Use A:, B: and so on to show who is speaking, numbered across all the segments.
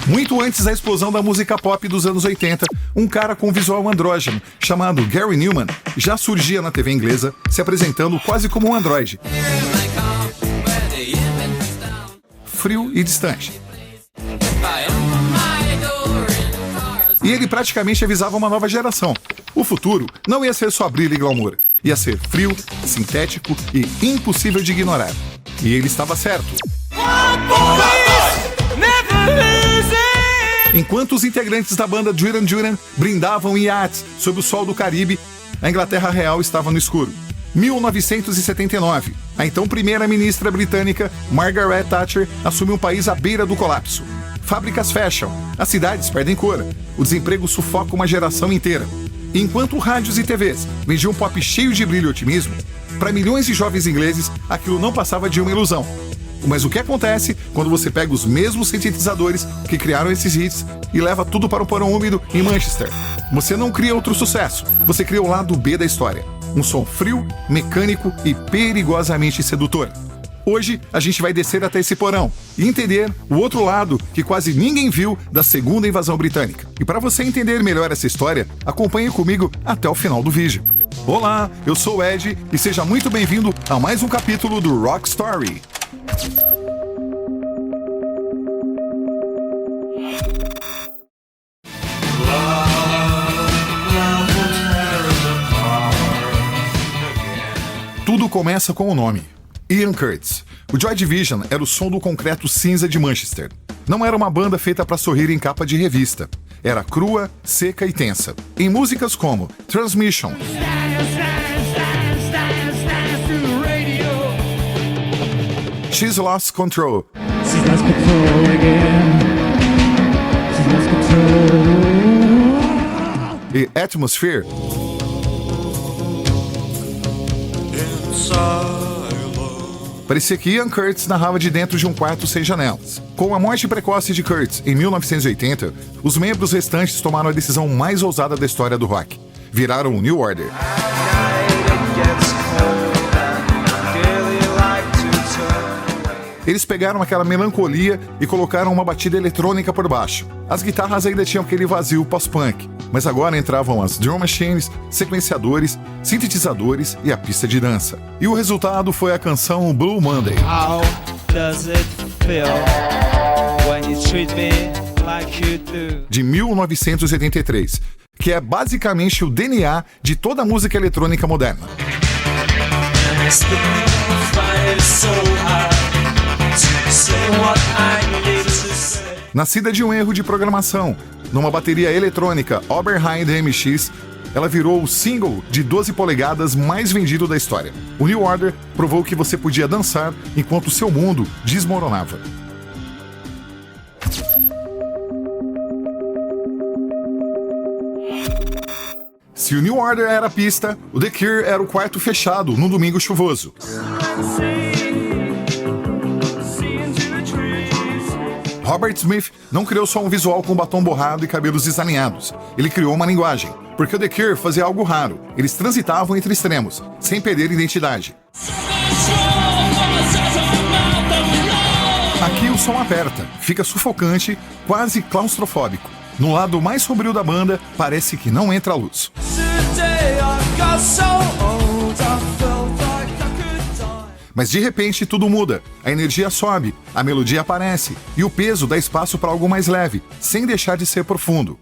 A: Muito antes da explosão da música pop dos anos 80, um cara com visual andrógeno, chamado Gary Numan, já surgia na TV inglesa, se apresentando quase como um androide. Frio e distante. E ele praticamente avisava uma nova geração. O futuro não ia ser só brilho e glamour. Ia ser frio, sintético e impossível de ignorar. E ele estava certo. Enquanto os integrantes da banda Duran Duran brindavam em iates sob o sol do Caribe, a Inglaterra Real estava no escuro. 1979, a então primeira-ministra britânica Margaret Thatcher assumiu um país à beira do colapso. Fábricas fecham, as cidades perdem cor, o desemprego sufoca uma geração inteira. E enquanto rádios e TVs vendiam um pop cheio de brilho e otimismo, para milhões de jovens ingleses aquilo não passava de uma ilusão. Mas o que acontece quando você pega os mesmos sintetizadores que criaram esses hits e leva tudo para um porão úmido em Manchester? Você não cria outro sucesso, você cria o lado B da história. Um som frio, mecânico e perigosamente sedutor. Hoje, a gente vai descer até esse porão e entender o outro lado que quase ninguém viu da segunda invasão britânica. E para você entender melhor essa história, acompanhe comigo até o final do vídeo. Olá, eu sou o Ed e seja muito bem-vindo a mais um capítulo do Rock Story. Tudo começa com o nome. Ian Curtis. O Joy Division era o som do concreto cinza de Manchester. Não era uma banda feita para sorrir em capa de revista. Era crua, seca e tensa. Em músicas como Transmission, She's Lost Control e Atmosphere, parecia que Ian Curtis narrava de dentro de um quarto sem janelas. Com a morte precoce de Curtis em 1980, os membros restantes tomaram a decisão mais ousada da história do rock. Viraram o New Order. Eles pegaram aquela melancolia e colocaram uma batida eletrônica por baixo. As guitarras ainda tinham aquele vazio pós-punk, mas agora entravam as drum machines, sequenciadores, sintetizadores e a pista de dança. E o resultado foi a canção Blue Monday.
B: How does it feel when you treat me like you do?
A: De 1983, que é basicamente o DNA de toda a música eletrônica moderna. Nascida de um erro de programação, numa bateria eletrônica Oberheim DMX, ela virou o single de 12 polegadas mais vendido da história. O New Order provou que você podia dançar enquanto seu mundo desmoronava. Se o New Order era a pista, o The Cure era o quarto fechado num domingo chuvoso. Robert Smith não criou só um visual com batom borrado e cabelos desalinhados. Ele criou uma linguagem, porque o The Cure fazia algo raro. Eles transitavam entre extremos, sem perder identidade. Aqui o som aperta, fica sufocante, quase claustrofóbico. No lado mais sombrio da banda, parece que não entra a luz. Mas de repente tudo muda, a energia sobe, a melodia aparece e o peso dá espaço para algo mais leve, sem deixar de ser profundo.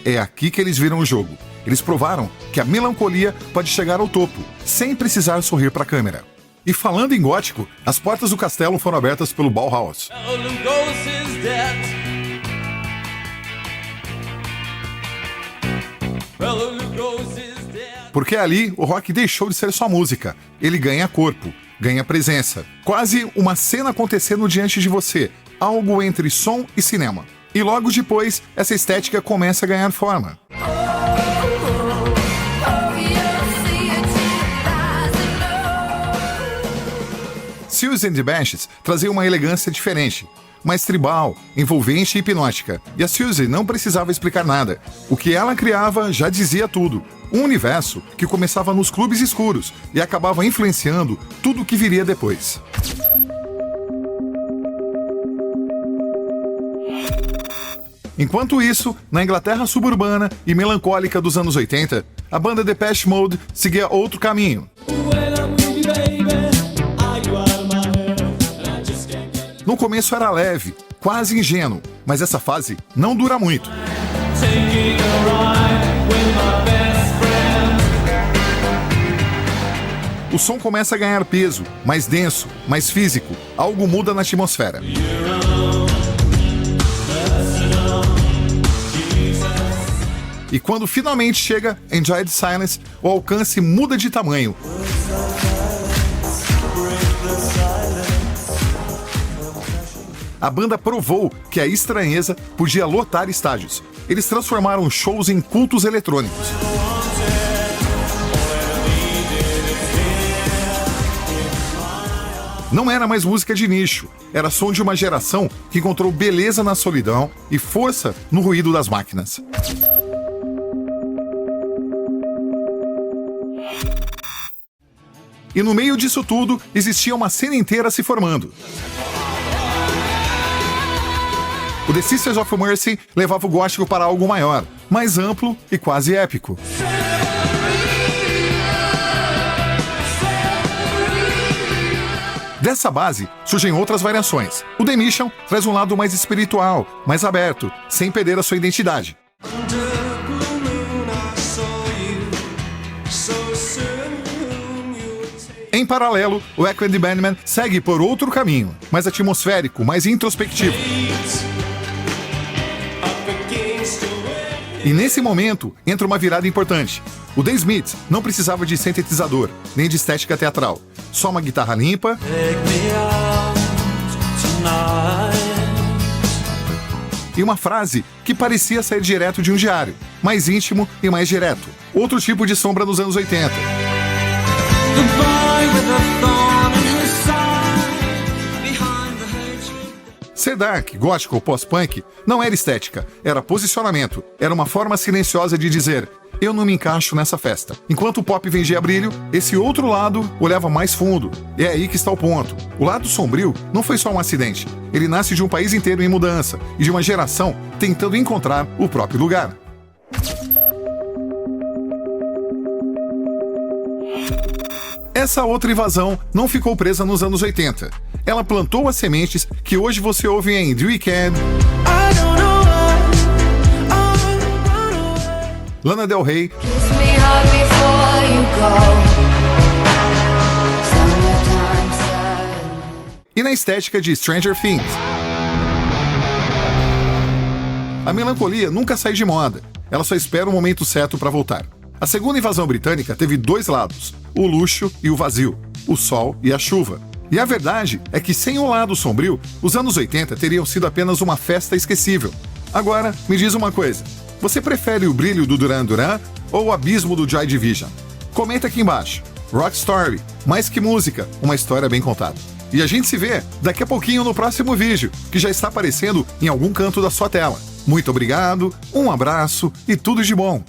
A: É aqui que eles viram o jogo. Eles provaram que a melancolia pode chegar ao topo, sem precisar sorrir para a câmera. E falando em gótico, as portas do castelo foram abertas pelo Bauhaus. Porque ali o rock deixou de ser só música. Ele ganha corpo, ganha presença. Quase uma cena acontecendo diante de você. Algo entre som e cinema. E logo depois, essa estética começa a ganhar forma. Siouxsie and the Banshees trazia uma elegância diferente, mais tribal, envolvente e hipnótica. E a Siouxsie não precisava explicar nada. O que ela criava já dizia tudo. Um universo que começava nos clubes escuros e acabava influenciando tudo o que viria depois. Enquanto isso, na Inglaterra suburbana e melancólica dos anos 80, a banda Depeche Mode seguia outro caminho. No começo era leve, quase ingênuo, mas essa fase não dura muito. O som começa a ganhar peso, mais denso, mais físico. Algo muda na atmosfera. E quando finalmente chega Enjoy the Silence, o alcance muda de tamanho. A banda provou que a estranheza podia lotar estádios. Eles transformaram shows em cultos eletrônicos. Não era mais música de nicho, era som de uma geração que encontrou beleza na solidão e força no ruído das máquinas. E no meio disso tudo, existia uma cena inteira se formando. O The Sisters of Mercy levava o gótico para algo maior, mais amplo e quase épico. Dessa base, surgem outras variações. O The Mission traz um lado mais espiritual, mais aberto, sem perder a sua identidade. Em paralelo, o Echo and the Bunnymen segue por outro caminho, mais atmosférico, mais introspectivo. E nesse momento, entra uma virada importante. O The Smiths não precisava de sintetizador, nem de estética teatral. Só uma guitarra limpa e uma frase que parecia sair direto de um diário, mais íntimo e mais direto. Outro tipo de sombra nos anos 80. Ser dark, gótico ou pós-punk não era estética, era posicionamento, era uma forma silenciosa de dizer: eu não me encaixo nessa festa. Enquanto o pop vendia brilho, esse outro lado olhava mais fundo. E é aí que está o ponto. O lado sombrio não foi só um acidente. Ele nasce de um país inteiro em mudança e de uma geração tentando encontrar o próprio lugar. Essa outra invasão não ficou presa nos anos 80. Ela plantou as sementes que hoje você ouve em The Weeknd, Lana Del Rey e na estética de Stranger Things. A melancolia nunca sai de moda. Ela só espera o momento certo para voltar. A segunda invasão britânica teve dois lados, o luxo e o vazio, o sol e a chuva. E a verdade é que sem o lado sombrio, os anos 80 teriam sido apenas uma festa esquecível. Agora, me diz uma coisa, você prefere o brilho do Duran Duran ou o abismo do Joy Division? Comenta aqui embaixo. Rock Story, mais que música, uma história bem contada. E a gente se vê daqui a pouquinho no próximo vídeo, que já está aparecendo em algum canto da sua tela. Muito obrigado, um abraço e tudo de bom!